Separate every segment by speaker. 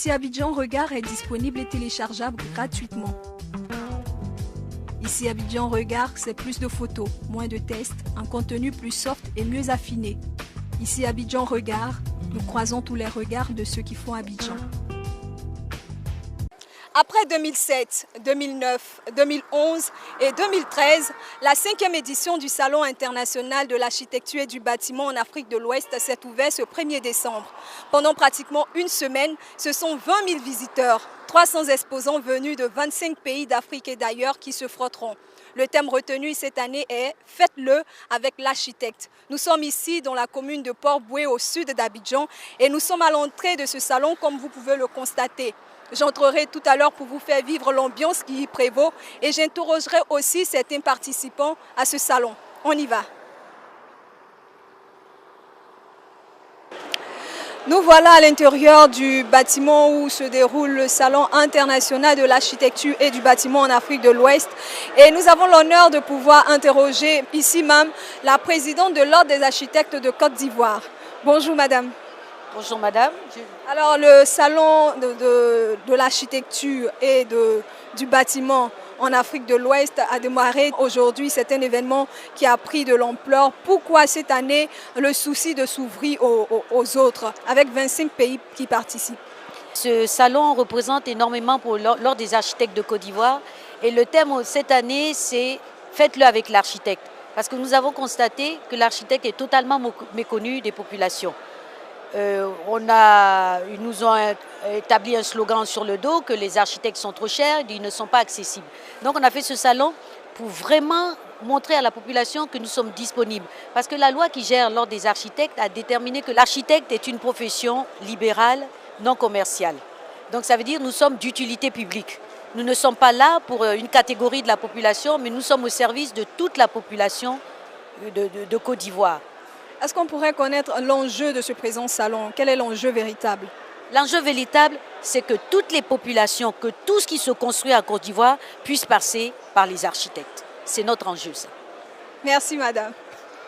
Speaker 1: Ici, Abidjan Regard est disponible et téléchargeable gratuitement. Ici, Abidjan Regard, c'est plus de photos, moins de tests, un contenu plus soft et mieux affiné. Ici, Abidjan Regard, nous croisons tous les regards de ceux qui font Abidjan. Après 2007, 2009, 2011 et 2013, la 5e édition du Salon international de l'architecture et du bâtiment en Afrique de l'Ouest s'est ouverte ce 1er décembre. Pendant pratiquement une semaine, ce sont 20 000 visiteurs, 300 exposants venus de 25 pays d'Afrique et d'ailleurs qui se frotteront. Le thème retenu cette année est « Faites-le avec l'architecte ». Nous sommes ici dans la commune de Port-Boué au sud d'Abidjan et nous sommes à l'entrée de ce salon comme vous pouvez le constater. J'entrerai tout à l'heure pour vous faire vivre l'ambiance qui y prévaut et j'interrogerai aussi certains participants à ce salon. On y va. Nous voilà à l'intérieur du bâtiment où se déroule le Salon international de l'architecture et du bâtiment en Afrique de l'Ouest. Et nous avons l'honneur de pouvoir interroger ici même la présidente de l'Ordre des architectes de Côte d'Ivoire. Bonjour madame.
Speaker 2: Bonjour madame.
Speaker 1: Alors le salon de l'architecture et du bâtiment en Afrique de l'Ouest a démarré aujourd'hui. C'est un événement qui a pris de l'ampleur. Pourquoi cette année le souci de s'ouvrir aux autres avec 25 pays qui participent?
Speaker 2: Ce salon représente énormément pour l'Ordre des architectes de Côte d'Ivoire et le thème cette année c'est « Faites-le avec l'architecte » parce que nous avons constaté que l'architecte est totalement méconnu des populations. Ils nous ont établi un slogan sur le dos que les architectes sont trop chers, ils ne sont pas accessibles. Donc on a fait ce salon pour vraiment montrer à la population que nous sommes disponibles. Parce que la loi qui gère l'Ordre des architectes a déterminé que l'architecte est une profession libérale, non commerciale. Donc ça veut dire que nous sommes d'utilité publique. Nous ne sommes pas là pour une catégorie de la population, mais nous sommes au service de toute la population de Côte d'Ivoire.
Speaker 1: Est-ce qu'on pourrait connaître l'enjeu de ce présent salon? Quel est l'enjeu véritable?
Speaker 2: L'enjeu véritable, c'est que toutes les populations, que tout ce qui se construit à Côte d'Ivoire puisse passer par les architectes. C'est notre enjeu, ça.
Speaker 1: Merci, madame.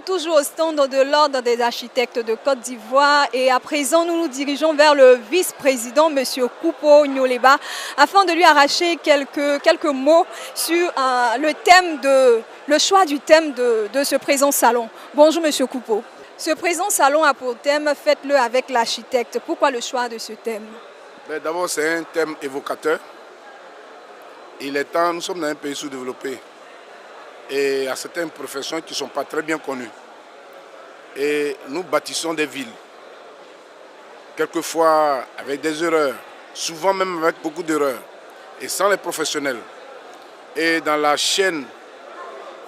Speaker 1: Toujours au stand de l'Ordre des architectes de Côte d'Ivoire et à présent, nous nous dirigeons vers le vice-président, M. Koupo Nyoleba, afin de lui arracher quelques mots sur le choix du thème de ce présent salon. Bonjour, M. Koupo. Ce présent salon a pour thème « Faites-le avec l'architecte ». Pourquoi le choix de ce thème?
Speaker 3: D'abord, c'est un thème évocateur. Il est temps, nous sommes dans un pays sous-développé et il y a certaines professions qui ne sont pas très bien connues. Et nous bâtissons des villes, quelquefois avec des erreurs, souvent même avec beaucoup d'erreurs, et sans les professionnels. Et dans la chaîne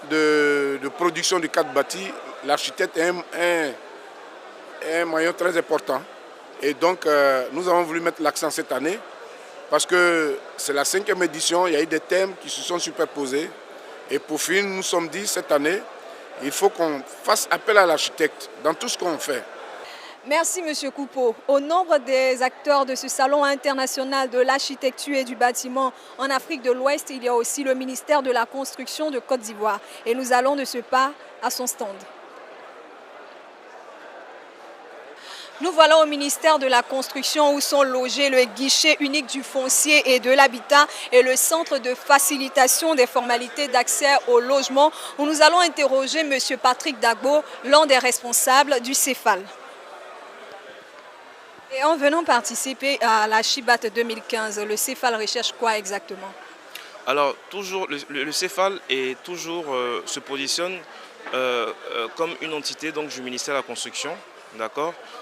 Speaker 3: de production du cadre bâti, l'architecte est un maillon très important. Et donc, nous avons voulu mettre l'accent cette année parce que c'est la 5e édition, il y a eu des thèmes qui se sont superposés. Et pour finir, nous nous sommes dit cette année, il faut qu'on fasse appel à l'architecte dans tout ce qu'on fait.
Speaker 1: Merci M. Koupo. Au nombre des acteurs de ce salon international de l'architecture et du bâtiment en Afrique de l'Ouest, il y a aussi le ministère de la Construction de Côte d'Ivoire. Et nous allons de ce pas à son stand. Nous voilà au ministère de la Construction où sont logés le guichet unique du foncier et de l'habitat et le centre de facilitation des formalités d'accès au logement où nous allons interroger M. Patrick Dagbo, l'un des responsables du CEFAL. Et en venant participer à la Chibat 2015, le CEFAL recherche quoi exactement?
Speaker 4: Alors, toujours, le CEFAL est toujours, se positionne comme une entité donc, du ministère de la Construction.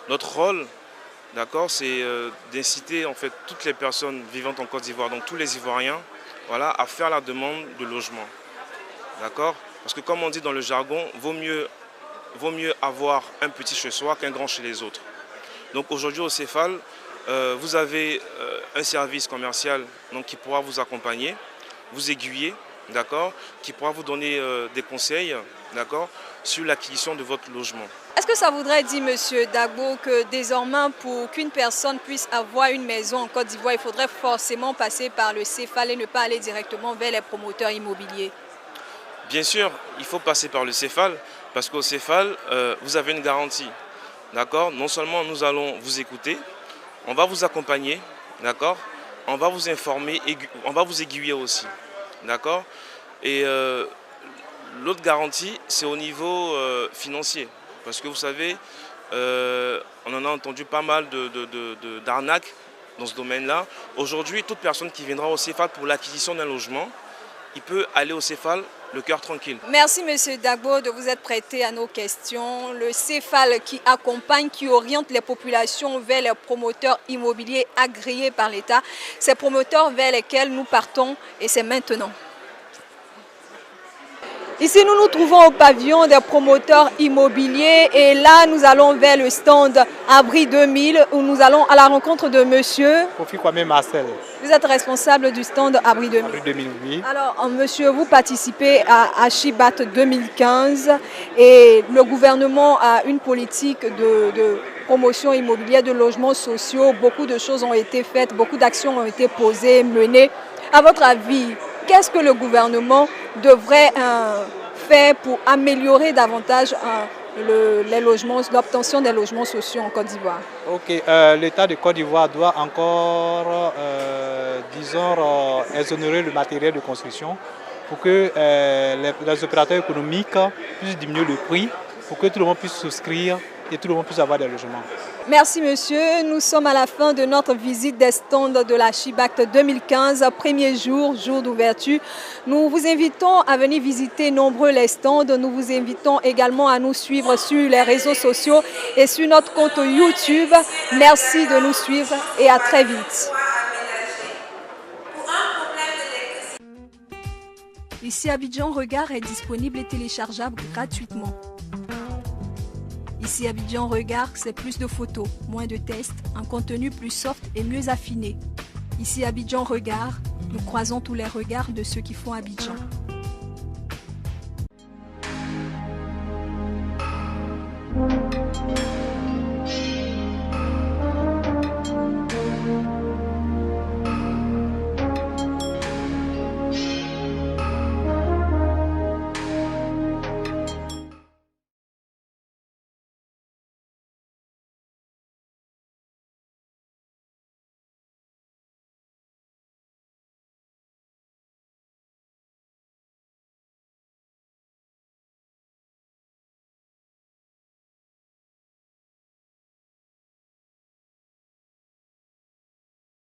Speaker 4: Notre rôle, c'est d'inciter en fait, toutes les personnes vivantes en Côte d'Ivoire, donc tous les Ivoiriens, voilà, à faire la demande de logement. Parce que comme on dit dans le jargon, vaut mieux avoir un petit chez soi qu'un grand chez les autres. Donc aujourd'hui au CEFAL, vous avez un service commercial donc, qui pourra vous accompagner, vous aiguiller, qui pourra vous donner des conseils sur l'acquisition de votre logement.
Speaker 1: Est-ce que ça voudrait dire, M. Dagbo, que désormais, pour qu'une personne puisse avoir une maison en Côte d'Ivoire, il faudrait forcément passer par le CEFAL et ne pas aller directement vers les promoteurs immobiliers?
Speaker 4: Bien sûr, il faut passer par le CEFAL, parce qu'au CEFAL, vous avez une garantie. Non seulement nous allons vous écouter, on va vous accompagner, d'accord, on va vous informer, on va vous aiguiller aussi, d'accord. Et l'autre garantie, c'est au niveau financier, parce que vous savez, on en a entendu pas mal d'arnaques dans ce domaine-là. Aujourd'hui, toute personne qui viendra au CEFAL pour l'acquisition d'un logement, il peut aller au CEFAL le cœur tranquille.
Speaker 1: Merci M. Dagbo de vous être prêté à nos questions. Le CEFAL qui accompagne, qui oriente les populations vers les promoteurs immobiliers agréés par l'État. Ces promoteurs vers lesquels nous partons et c'est maintenant. Ici, nous nous trouvons au pavillon des promoteurs immobiliers et là, nous allons vers le stand Abri 2000 où nous allons à la rencontre de monsieur
Speaker 5: Kofi Kwame Marcel.
Speaker 1: Vous êtes responsable du stand Abri 2000.
Speaker 5: Abri 2000, oui.
Speaker 1: Alors, monsieur, vous participez à Chibat 2015 et le gouvernement a une politique de promotion immobilière, de logements sociaux. Beaucoup de choses ont été faites, beaucoup d'actions ont été posées, menées. À votre avis, qu'est-ce que le gouvernement devrait faire pour améliorer davantage les logements, l'obtention des logements sociaux en Côte d'Ivoire?
Speaker 5: Ok, l'État de Côte d'Ivoire doit encore, disons, exonérer le matériel de construction pour que les opérateurs économiques puissent diminuer le prix, pour que tout le monde puisse souscrire et tout le monde puisse avoir des logements.
Speaker 1: Merci monsieur, nous sommes à la fin de notre visite des stands de la Chibact 2015, premier jour, jour d'ouverture. Nous vous invitons à venir visiter nombreux les stands, nous vous invitons également à nous suivre sur les réseaux sociaux et sur notre compte YouTube. Merci de nous suivre et à très vite. Ici Abidjan Regard est disponible et téléchargeable gratuitement. Ici Abidjan Regard, c'est plus de photos, moins de tests, un contenu plus soft et mieux affiné. Ici Abidjan Regard, nous croisons tous les regards de ceux qui font Abidjan.